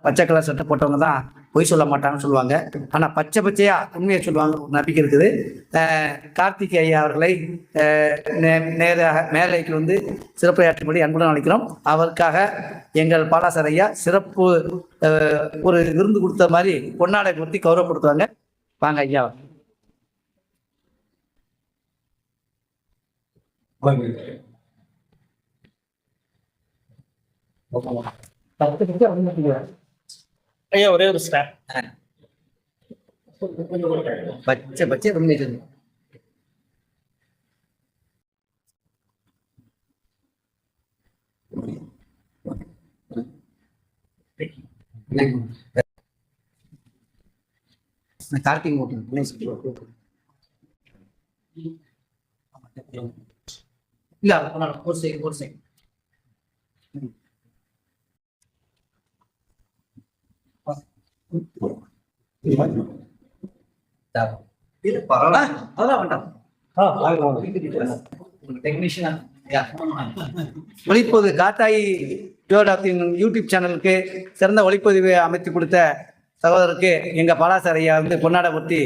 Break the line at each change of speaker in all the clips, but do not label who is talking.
பச்சை கலர் சட்டை போட்டவங்க தான் பொய் சொல்ல மாட்டாங்கன்னு சொல்லுவாங்க. ஆனால் பச்சை பச்சையாக உண்மையை சொல்லுவாங்க, ஒரு நம்பிக்கை இருக்குது. கார்த்திக் ஐயா அவர்களை நேராக மேலைக்கு வந்து சிறப்புரையாற்றும்படி அன்புடன் அழைக்கிறோம். அவருக்காக எங்கள் பாலாசர் ஐயா சிறப்பு ஒரு விருந்து கொடுத்த மாதிரி பொன்னாடை கொடுத்து கௌரவப்படுத்துவாங்க. வாங்க ஐயா.
ஐயா ஒரே ஒரு ஸ்டார்
பச்சை பச்சை ரொம்ப கார்த்திக் இல்ல ஒரு செகண்ட் ஒளிப்பதிவு காத்தாயி யூடியூப் சேனலுக்கு சிறந்த ஒளிப்பதிவு அமைத்து கொடுத்த சகோதரருக்கு எங்க பாலாசர் ஐயா வந்து பொன்னாடை பொருத்தி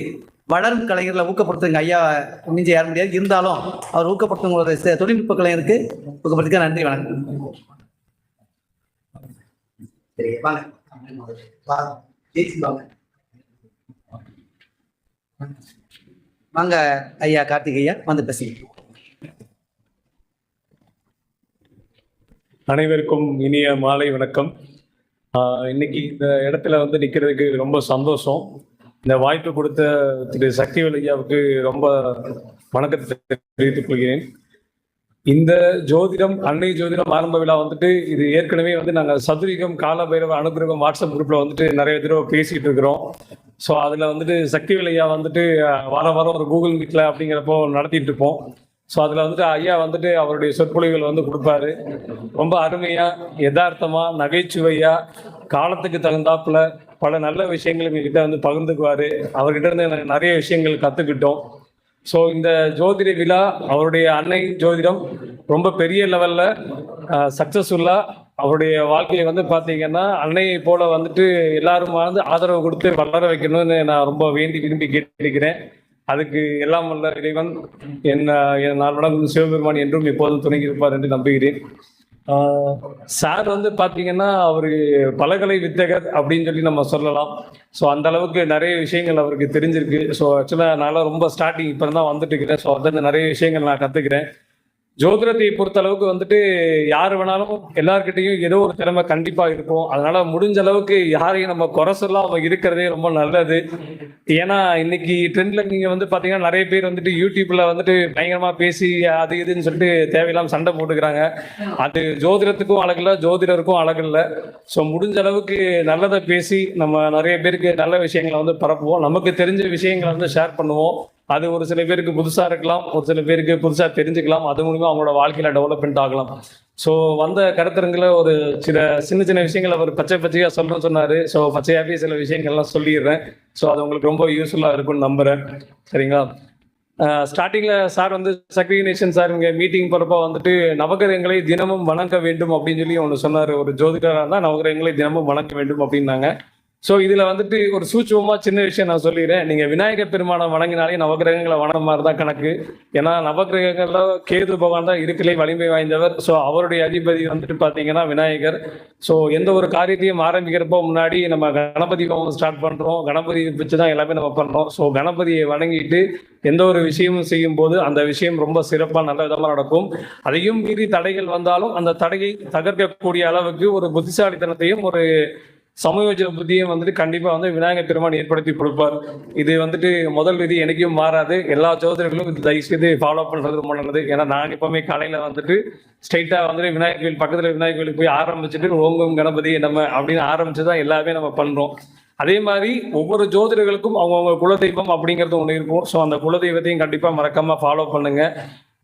வளரும் கலைஞர்களை ஊக்கப்படுத்துங்க. ஐயா மிஞ்சி யார முடியாது, இருந்தாலும் அவர் ஊக்கப்படுத்துங்களோட தொழில்நுட்ப கலைஞருக்கு ஊக்கப்படுத்திக்க நன்றி, வணக்கம். சரி வாங்க வாங்க ஐயா கார்த்திக் ஐயா வந்து பேசுங்க.
அனைவருக்கும் இனிய மாலை வணக்கம். இன்னைக்கு இந்த இடத்துல வந்து நிற்கிறதுக்கு ரொம்ப சந்தோஷம். இந்த வாய்ப்பு கொடுத்த திரு சக்திவேல் ஐயாவுக்கு ரொம்ப வணக்கத்தை தெரிவித்துக் கொள்கிறேன். இந்த ஜோதிடம் அன்னை ஜோதிடம் ஆரம்ப விழா வந்துட்டு இது ஏற்கனவே வந்து நாங்கள் சதுரிகம் காலபைரவ அனுகிரகம் வாட்ஸ்அப் குரூப்ல வந்துட்டு நிறைய தடவை பேசிட்டு இருக்கிறோம். ஸோ அதில் வந்துட்டு சக்திவேல் ஐயா வந்துட்டு வாரம் ஒரு கூகுள் மீட்ல அப்படிங்கிறப்போ நடத்திட்டு இருப்போம். ஸோ அதில் வந்துட்டு ஐயா வந்துட்டு அவருடைய சொற்பொழிவுகள் வந்து கொடுப்பாரு. ரொம்ப அருமையாக யதார்த்தமாக நகைச்சுவையாக காலத்துக்கு தகுந்தாப்புல பல நல்ல விஷயங்கள் எங்ககிட்ட வந்து பகிர்ந்துக்குவார். அவர்கிட்ட இருந்து நிறைய விஷயங்கள் கற்றுக்கிட்டோம். ஸோ இந்த ஜோதிட விழா அவருடைய அன்னை ஜோதிடம் ரொம்ப பெரிய லெவலில் சக்ஸஸ்ஃபுல்லாக அவருடைய வாழ்க்கையை வந்து பார்த்தீங்கன்னா அன்னையை போல வந்துட்டு எல்லாரும் வந்து ஆதரவு கொடுத்து வளர வைக்கணும்னு நான் ரொம்ப விரும்பி கேட்டிருக்கிறேன். அதுக்கு எல்லாம் வல்ல இறைவன் என் நாளுடன் சிவபெருமான் என்றும் எப்போதும் துணை இருப்பார் என்று நம்புகிறேன். சார் வந்து பார்த்தீங்கன்னா அவர் பலகலை வித்தகர் அப்படின்னு சொல்லி நம்ம சொல்லலாம். ஸோ அந்த அளவுக்கு நிறைய விஷயங்கள் அவருக்கு தெரிஞ்சிருக்கு. ஸோ ஆக்சுவலாக நான் ரொம்ப ஸ்டார்டிங் இப்போ தான் வந்துட்டு இருக்கிறேன். ஸோ அதில் நிறைய விஷயங்கள் நான் கற்றுக்கிறேன். ஜோதிடத்தை பொறுத்த அளவுக்கு வந்துட்டு யார் வேணாலும் எல்லார்கிட்டையும் ஏதோ ஒரு திறமை கண்டிப்பாக இருக்கும். அதனால முடிஞ்ச அளவுக்கு யாரையும் நம்ம குறை சொல்லலாம் அவங்க இருக்கிறதே ரொம்ப நல்லது. ஏன்னா இன்னைக்கு ட்ரெண்ட்ல நீங்க வந்து பார்த்தீங்கன்னா நிறைய பேர் வந்துட்டு யூடியூப்ல வந்துட்டு பயங்கரமா பேசி அது இதுன்னு சொல்லிட்டு தேவையில்லாம சண்டை போட்டுக்கிறாங்க. அது ஜோதிடத்துக்கும் அழகில்லை, ஜோதிடருக்கும் அழகில்லை. ஸோ முடிஞ்ச அளவுக்கு நல்லதை பேசி நம்ம நிறைய பேருக்கு நல்ல விஷயங்களை வந்து பரப்புவோம். நமக்கு தெரிஞ்ச விஷயங்களை வந்து ஷேர் பண்ணுவோம். அது ஒரு சில பேருக்கு புதுசாக இருக்கலாம், ஒரு சில பேருக்கு புதுசாக தெரிஞ்சுக்கலாம். அது மூலிமா அவங்களோட வாழ்க்கையில் டெவலப்மெண்ட் ஆகலாம். ஸோ வந்த கருத்தரங்களை ஒரு சின்ன விஷயங்கள் அவர் பச்சையாக சொல்லணும்னு சொன்னார். ஸோ பச்சையாகவே சில விஷயங்கள்லாம் சொல்லிடுறேன். ஸோ அது உங்களுக்கு ரொம்ப யூஸ்ஃபுல்லாக இருக்கும்னு நம்புகிறேன். சரிங்களா? ஸ்டார்டிங்கில் சார் வந்து சக்தி நேஷன் சார் இங்கே மீட்டிங் போகிறப்ப வந்துட்டு நவகிரகங்களை தினமும் வணங்க வேண்டும் அப்படின்னு சொல்லி ஒன்று சொன்னார். ஒரு ஜோதிடராக இருந்தால் நவகிரகங்களை தினமும் வணங்க வேண்டும் அப்படின்னாங்க. ஸோ இதில் வந்துட்டு ஒரு சூட்சமாக சின்ன விஷயம் நான் சொல்லிடுறேன். நீங்கள் விநாயகர் பெருமானை வணங்கினாலே நவகிரகங்களை வணங்க மாதிரி தான் கணக்கு. ஏன்னா நவகிரகங்களில் கேது பகவான் தான் இருக்கலே வலிமை வாய்ந்தவர். ஸோ அவருடைய அதிபதி வந்துட்டு பார்த்தீங்கன்னா விநாயகர். ஸோ எந்த ஒரு காரியத்தையும் ஆரம்பிக்கிறப்போ முன்னாடி நம்ம கணபதி ஹோமம் ஸ்டார்ட் பண்ணுறோம். கணபதி வச்சு தான் எல்லாமே நம்ம பண்ணுறோம். ஸோ கணபதியை வணங்கிட்டு எந்த ஒரு விஷயமும் செய்யும் போது அந்த விஷயம் ரொம்ப சிறப்பாக நல்ல விதமாக நடக்கும். அதையும் மீறி தடைகள் வந்தாலும் அந்த தடையை தகர்க்கக்கூடிய அளவுக்கு ஒரு புத்திசாலித்தனத்தையும் ஒரு சமயோஜன புத்தியும் வந்துட்டு கண்டிப்பாக வந்து விநாயகர் பெருமான் ஏற்படுத்தி கொடுப்பார். இது வந்துட்டு முதல் விதி எனக்கும் மாறாது. எல்லா ஜோதிடர்களும் இது தயவு செய்து ஃபாலோ பண்ணுறது ரொம்ப நல்லது. ஏன்னா நான் எப்பவுமே காலையில் வந்துட்டு ஸ்ட்ரைட்டாக வந்துட்டு விநாயகர் கோயில் பக்கத்தில் விநாயகர் கோயிலுக்கு போய் ஆரம்பிச்சுட்டு ஓங்கம் கணபதி நம்ம அப்படின்னு ஆரம்பிச்சு தான் எல்லாமே நம்ம பண்ணுறோம். அதே மாதிரி ஒவ்வொரு ஜோதிடர்களுக்கும் அவங்கவுங்க குலதெய்வம் அப்படிங்கிறது ஒன்று இருக்கும். ஸோ அந்த குலதெய்வத்தையும் கண்டிப்பாக மறக்காமல் ஃபாலோ பண்ணுங்க.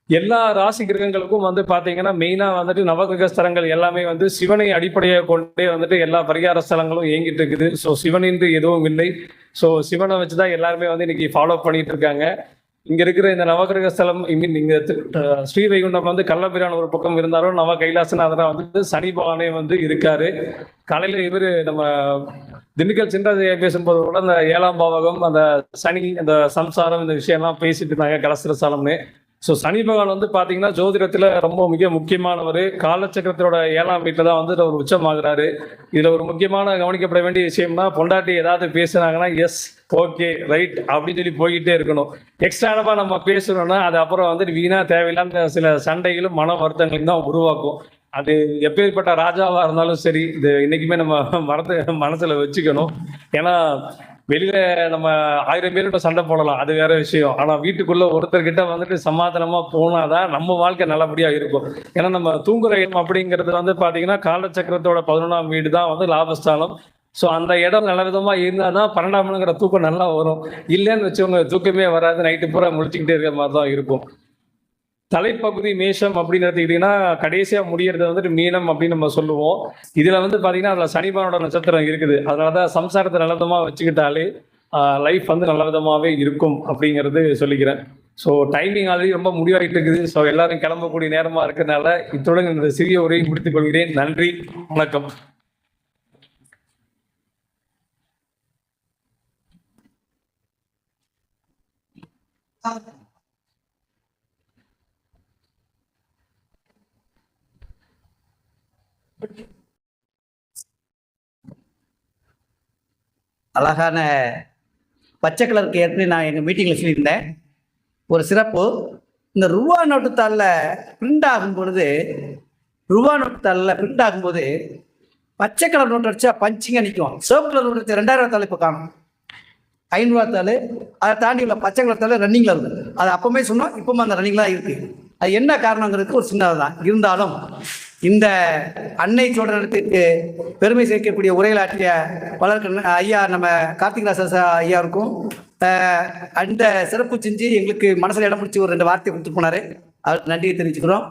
எல்லா ராசி கிரகங்களுக்கும் வந்து பார்த்தீங்கன்னா மெயினாக வந்துட்டு நவகிரக ஸ்தலங்கள் எல்லாமே வந்து சிவனை அடிப்படையாக கொண்டே வந்துட்டு எல்லா பரிகார ஸ்தலங்களும் இயங்கிட்டு இருக்குது. ஸோ சிவனின்றி எதுவும் இல்லை. ஸோ சிவனை வச்சு தான் எல்லாருமே வந்து இன்னைக்கு ஃபாலோ பண்ணிட்டு இருக்காங்க. இங்க இருக்கிற இந்த நவகிரக ஸ்தலம் ஐ மீன் இங்க ஸ்ரீவைகுண்டம் வந்து கள்ளபிரான் ஒரு பக்கம் இருந்தாலும் நவ கைலாசநாதரா வந்து சனி பகவானே வந்து இருக்காரு. காலையில இவரு நம்ம திண்டுக்கல் சின்னராஜையா பேசும்போது கூட அந்த 7ஆம் பாவகம், அந்த சனி, அந்த சம்சாரம், இந்த விஷயம்லாம் பேசிட்டு இருந்தாங்க கலஸ்திரசாலம்னு. ஸோ சனி பகவான் வந்து பார்த்தீங்கன்னா ஜோதிடத்தில் ரொம்ப மிக முக்கியமானவர். காலச்சக்கரத்தோட 7ஆம் வீட்டில் தான் வந்து அவர் உச்சமாகிறாரு. இதில் ஒரு முக்கியமான கவனிக்கப்பட வேண்டிய விஷயம்னா, பொண்டாட்டி ஏதாவது பேசுனாங்கன்னா எஸ் ஓகே ரைட் அப்படின்னு சொல்லி போய்கிட்டே இருக்கணும். எக்ஸ்ட்ரானமாக நம்ம பேசணும்னா அது அப்புறம் வந்து வீணாக தேவையில்லாத சில சண்டைகளும் மன வருத்தங்களையும் தான் உருவாக்கும். அது எப்பேற்பட்ட ராஜாவாக இருந்தாலும் சரி, இது இன்னைக்குமே நம்ம மனசில் வச்சுக்கணும். ஏன்னா வெளியில நம்ம 1000 பேர்கிட்ட சண்டை போடலாம், அது வேற விஷயம். ஆனா வீட்டுக்குள்ள ஒருத்தர்கிட்ட வந்துட்டு சமாதானமா போனாதான் நம்ம வாழ்க்கை நல்லபடியா இருக்கும். ஏன்னா நம்ம தூங்குற இடம் அப்படிங்கிறது வந்து பாத்தீங்கன்னா காலச்சக்கரத்தோட 11ஆம் வீடு தான் வந்து லாபஸ்தானம். ஸோ அந்த இடம் நல்ல விதமா இருந்தாதான் 12ஆம்ங்கிற தூக்கம் நல்லா வரும். இல்லைன்னு வச்சவங்க தூக்கமே வராது, நைட்டு பூரா முடிச்சுக்கிட்டே இருக்கிற மாதிரி தான் இருக்கும். தலைப்பகுதி மேஷம் அப்படின்னு எடுத்துக்கிட்டீங்கன்னா கடைசியா முடியறது வந்துட்டு மீனம் அப்படின்னு நம்ம சொல்லுவோம். இதுல வந்து பாத்தீங்கன்னா அதுல சனிபானோட நட்சத்திரம் இருக்குது. அதனாலதான் சம்சாரத்தை நல்ல விதமா வச்சுக்கிட்டாலே லைஃப் வந்து நல்ல விதமாவே இருக்கும் அப்படிங்கிறது சொல்லிக்கிறேன். ஸோ டைமிங் ஆல்ரெடி ரொம்ப முடிவாயிட்டு இருக்குது. ஸோ எல்லாரும் கிளம்பக்கூடிய நேரமா இருக்கிறதுனால இத்துடன் இந்த சிறிய உரையை முடித்துக் கொள்கிறேன். நன்றி, வணக்கம்.
அழகான பச்சை கலருக்கு ஏற்கனவே நான் எங்கள் மீட்டிங்கில் சொல்லியிருந்தேன். ஒரு சிறப்பு, இந்த ரூபா நோட்டுத்தாளில் பிரிண்ட் ஆகும் பொழுது, ரூபா நோட்டுத்தாளில் பிரிண்ட் ஆகும்போது பச்சை கலர் நோட்டு அடிச்சா பஞ்சிங்க நிற்கும். சிவப்பு கலர் நோட்டு அடிச்சா 2000 தாள் இப்போ காணும். 500 தாள் அதை தாண்டி உள்ள பச்சை கலர் தாள் ரன்னிங்கில் இருக்குது. அது அப்பவுமே சொன்னோம், இப்பவும் அந்த ரன்னிங்லாம் இருக்குது. அது என்ன காரணங்கிறதுக்கு ஒரு சின்னது தான். இருந்தாலும் இந்த அன்னை சோழனத்திற்கு பெருமை சேர்க்கக்கூடிய உரையாற்றிய பலருக்கு ஐயா நம்ம கார்த்திகராஜ ஐயாவுக்கும் அந்த சிறப்பு செஞ்சு எங்களுக்கு மனசில் இடம் பிடிச்சி ஒரு 2 வார்த்தை கொடுத்து போனாரு. அவருக்கு நன்றியை தெரிவிச்சுக்கிறோம்.